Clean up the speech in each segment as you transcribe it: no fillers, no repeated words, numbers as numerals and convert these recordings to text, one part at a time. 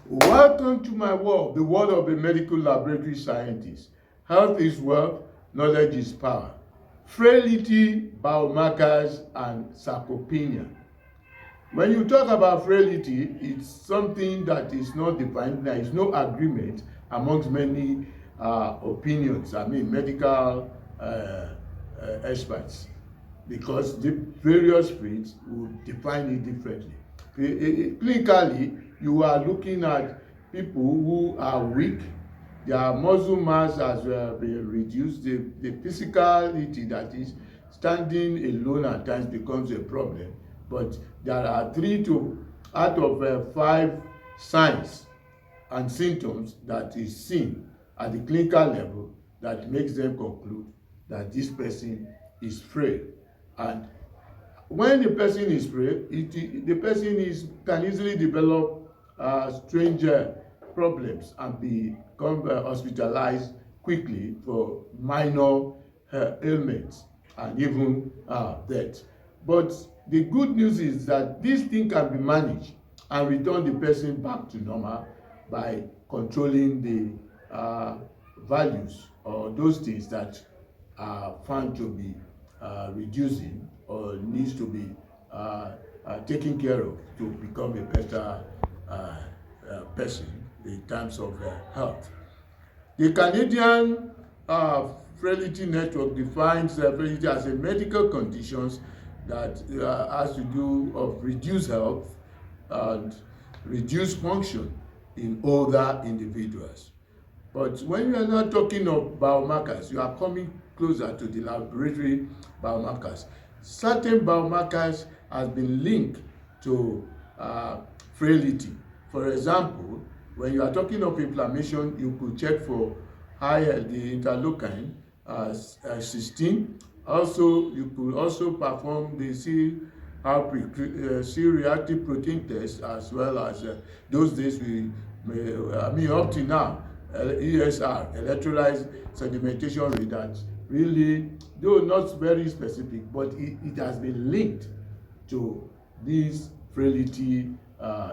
Welcome to my world, the world of a medical laboratory scientist. Health is wealth, knowledge is power. Frailty, biomarkers, and sarcopenia. When you talk about frailty, it's something that is not defined. There is no agreement amongst many opinions. I mean, medical experts, because the various fields will define it differently. Clinically, you are looking at people who are weak, their muscle mass has been reduced, the physicality, that is, standing alone at times becomes a problem. But there are 3 to out of 5 signs and symptoms that is seen at the clinical level that makes them conclude that this person is frail. And when the person is frail, the person can easily develop strange problems and become hospitalized quickly for minor ailments and even death. But the good news is that this thing can be managed and return the person back to normal by controlling the values or those things that are found to be reducing or needs to be taken care of to become a better person in terms of health. The Canadian Frailty Network defines frailty as a medical condition that has to do of reduced health and reduced function in older individuals. But when you are not talking of biomarkers, you are coming closer to the laboratory biomarkers. Certain biomarkers have been linked to frailty. For example, when you are talking of inflammation, you could check for the interleukin 16. Also, you could also perform the C-reactive protein test, as well as those days up to now, ESR, electrolyte sedimentation rate, that really, though not very specific, but it has been linked to this frailty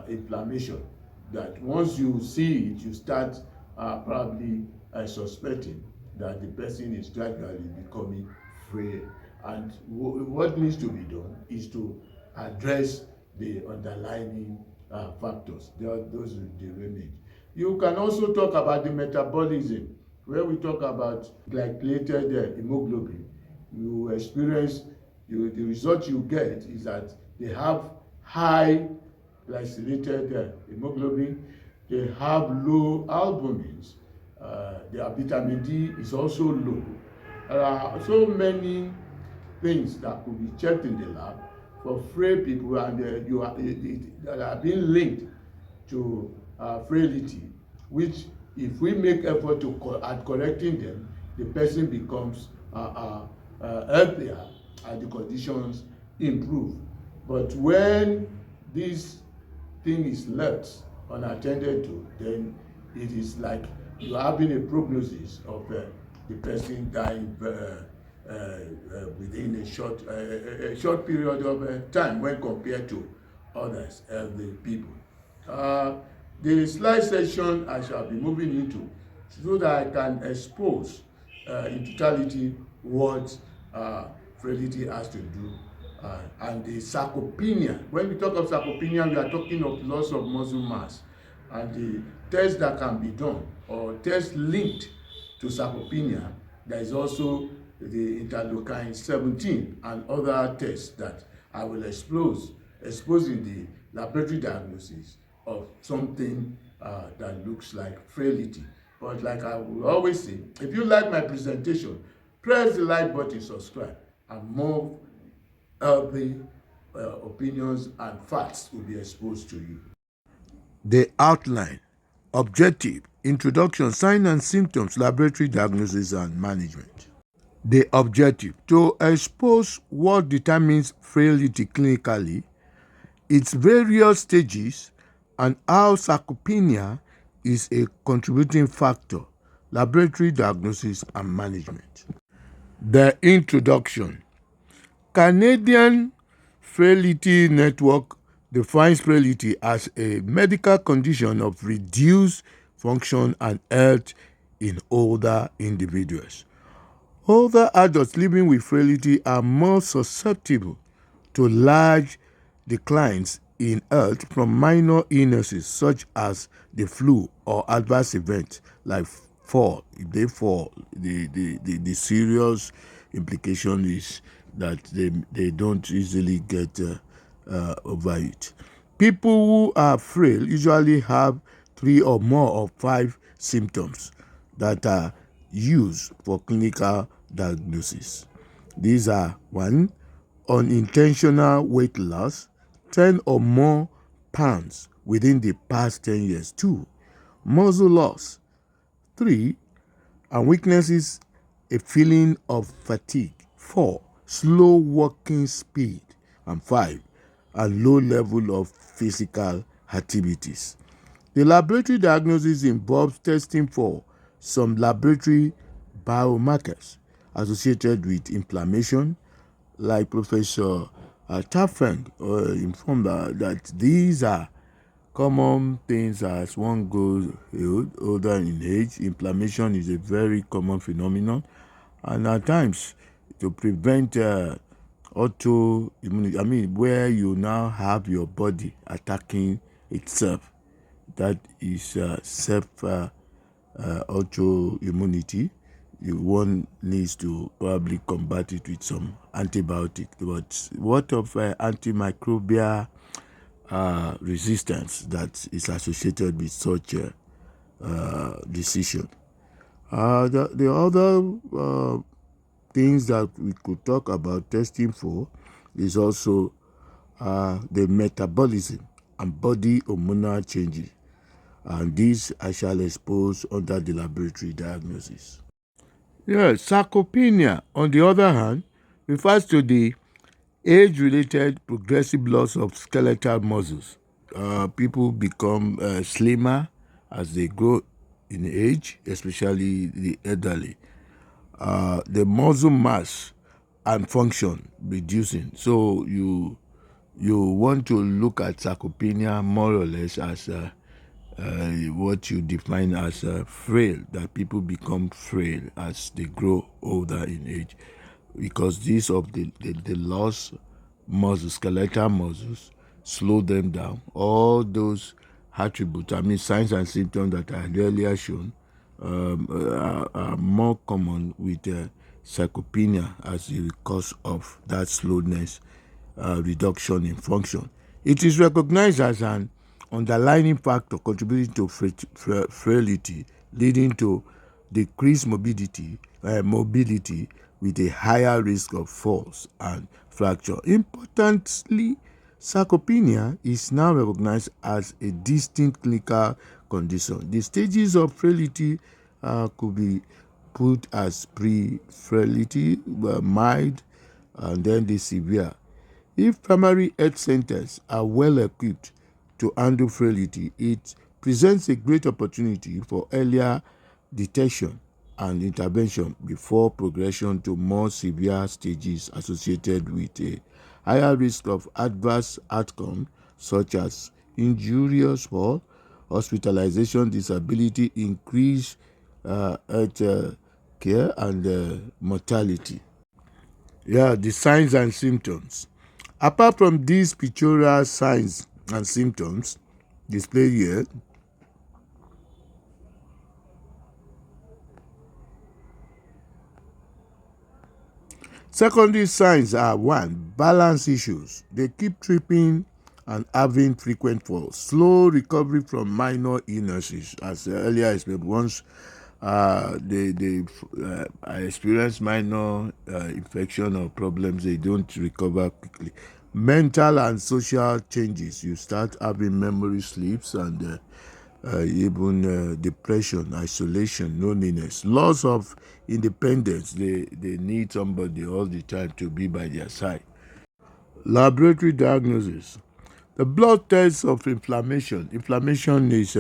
inflammation, that once you see it, you start probably suspecting that the person is gradually becoming frail. And what needs to be done is to address the underlying factors. Those the remain. You can also talk about the metabolism, where we talk about glycated hemoglobin. You experience, the result you get is that they have high glycated hemoglobin, they have low albumins, their vitamin D is also low. There are so many things that could be checked in the lab for frail people, and that are being linked to frailty, which, if we make effort at correcting them, the person becomes healthier and the conditions improve. But when this thing is left unattended to, then it is like you are having a prognosis of the person dying within a short period of time when compared to others, the people. The slide section I shall be moving into, so that I can expose in totality what frailty has to do, and the sarcopenia. When we talk of sarcopenia, we are talking of loss of muscle mass, and the tests that can be done, or tests linked to sarcopenia. There is also the interleukin 17 and other tests that I will expose in the laboratory diagnosis of something that looks like frailty. But like I will always say, if you like my presentation, press the like button, subscribe, and more healthy opinions and facts will be exposed to you. The outline: objective, introduction, signs and symptoms, laboratory diagnosis and management. The objective: to expose what determines frailty clinically, its various stages, and how sarcopenia is a contributing factor, laboratory diagnosis and management. The introduction: Canadian Frailty Network defines frailty as a medical condition of reduced function and health in older individuals. Older adults living with frailty are more susceptible to large declines in health from minor illnesses such as the flu or adverse events like fall. If they fall, the serious implication is that they don't easily get over it. People who are frail usually have 3 or more of 5 symptoms that are used for clinical diagnosis. These are 1. Unintentional weight loss, 10 or more pounds within the past 10 years. 2. Muscle loss. 3. And weaknesses, a feeling of fatigue. 4. Slow walking speed. And 5. A low level of physical activities. The laboratory diagnosis involves testing for some laboratory biomarkers associated with inflammation, like Professor Taffeng informed that these are common things as one goes older in age. Inflammation is a very common phenomenon, and at times to prevent autoimmunity, where you now have your body attacking itself. That is self autoimmunity. One needs to probably combat it with some antibiotic. But what of antimicrobial resistance that is associated with such decision? The other things that we could talk about testing for is also the metabolism and body hormonal changes. And these I shall expose under the laboratory diagnosis. Yes, sarcopenia, on the other hand, refers to the age-related progressive loss of skeletal muscles. People become slimmer as they grow in age, especially the elderly. The muscle mass and function reducing. So you want to look at sarcopenia more or less as what you define as frail, that people become frail as they grow older in age, because these of the lost muscles, skeletal muscles, slow them down. All those attributes, signs and symptoms that I earlier shown, are more common with sarcopenia as a cause of that slowness, reduction in function. It is recognized as an underlying factor contributing to frailty, leading to decreased mobility with a higher risk of falls and fracture. Importantly, sarcopenia is now recognized as a distinct clinical condition. The stages of frailty could be put as pre-frailty, mild, and then the severe. If primary health centers are well equipped to handle frailty, it presents a great opportunity for earlier detection and intervention before progression to more severe stages associated with a higher risk of adverse outcome such as injurious fall, hospitalization, disability, increased health care, and mortality. The signs and symptoms. Apart from these pictorial signs and symptoms displayed here, secondary signs are: 1. Balance issues. They keep tripping and having frequent falls. Slow recovery from minor illnesses. As earlier explained, once they experience minor infection or problems, they don't recover quickly. Mental and social changes. You start having memory slips and even depression, isolation, loneliness, loss of independence. They need somebody all the time to be by their side. Laboratory diagnosis. The blood tests of inflammation. Inflammation is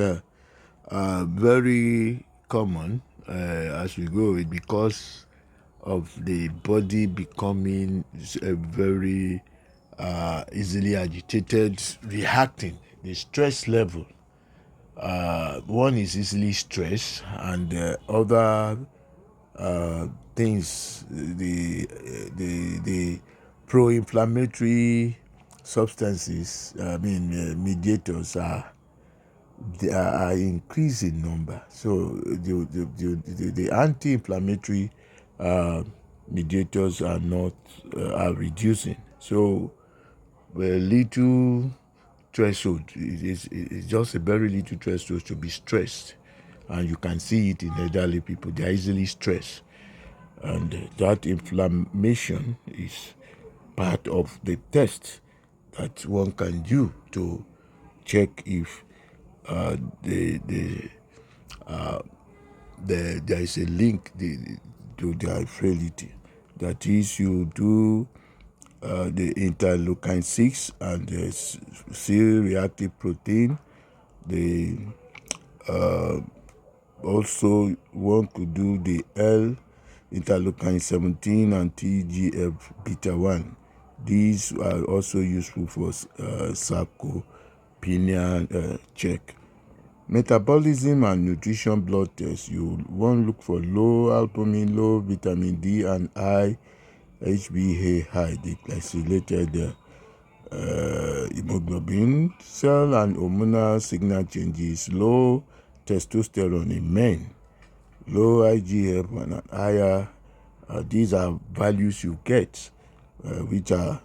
very common as we go, because of the body becoming a very easily agitated, reacting, the stress level. One is easily stressed, and other things, the pro-inflammatory substances, mediators are increased in number. So the anti-inflammatory mediators are reducing. So a little threshold is just a very little threshold to be stressed, and you can see it in elderly people. They are easily stressed, and that inflammation is part of the test that one can do to check if there is a link to their frailty. That is, you do the interleukin-6 and the C-reactive protein. The also one could do the L interleukin-17 and TGF beta 1. These are also useful for sarcopenia check. Metabolism and nutrition blood tests. You want to look for low albumin, low vitamin D and high HbA high, the glycosylated hemoglobin, cell and hormonal signal changes, low testosterone in men, low IGF-1 and higher. These are values you get, which are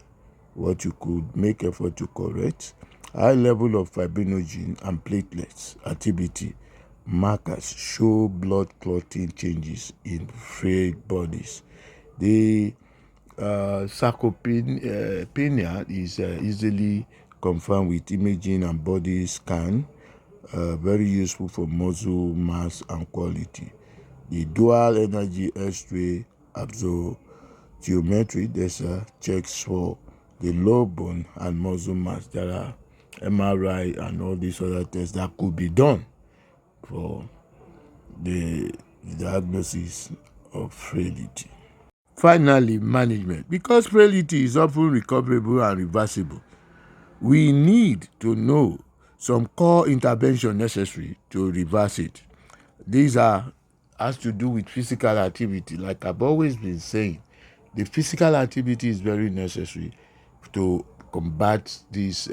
what you could make effort to correct. High level of fibrinogen and platelets activity markers show blood clotting changes in frail bodies. The sarcopenia is easily confirmed with imaging and body scan, very useful for muscle mass and quality. The dual energy X-ray absorptiometry checks for the low bone and muscle mass. There are MRI and all these other tests that could be done for the diagnosis of frailty. Finally, management. Because frailty is often recoverable and reversible, we need to know some core intervention necessary to reverse it. These has to do with physical activity. Like I've always been saying, the physical activity is very necessary to combat this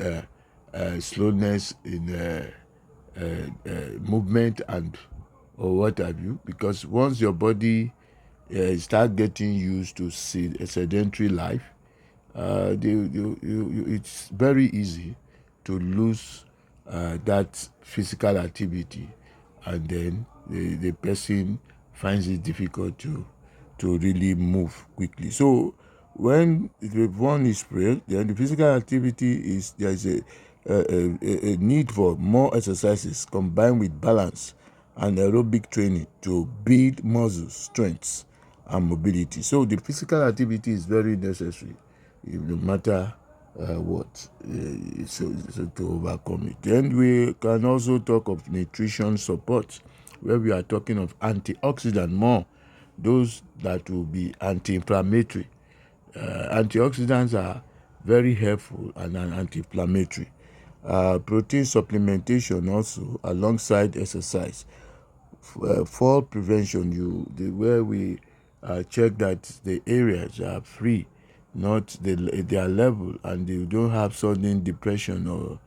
slowness in movement or what have you. Because once your body start getting used to a sedentary life, it's very easy to lose that physical activity, and then the person finds it difficult to really move quickly. So when one is frail, then the physical activity there is a need for more exercises combined with balance and aerobic training to build muscle strength and mobility. So the physical activity is very necessary, no matter what, so to overcome it. Then we can also talk of nutrition support, where we are talking of antioxidant more, those that will be anti-inflammatory. Antioxidants are very helpful and anti-inflammatory. Protein supplementation also alongside exercise. Fall prevention, where we check that the areas are free, not their level, and you don't have sudden depression or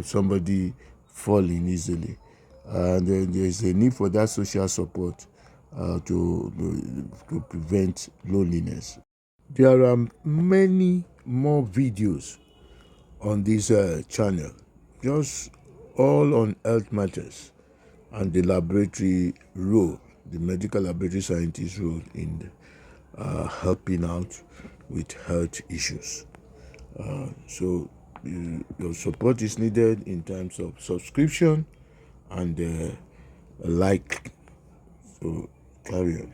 somebody falling easily. And then there's a need for that social support to prevent loneliness. There are many more videos on this channel, just all on health matters and the laboratory role, the medical laboratory scientist role in helping out with health issues. So your support is needed in terms of subscription and like. So carry on.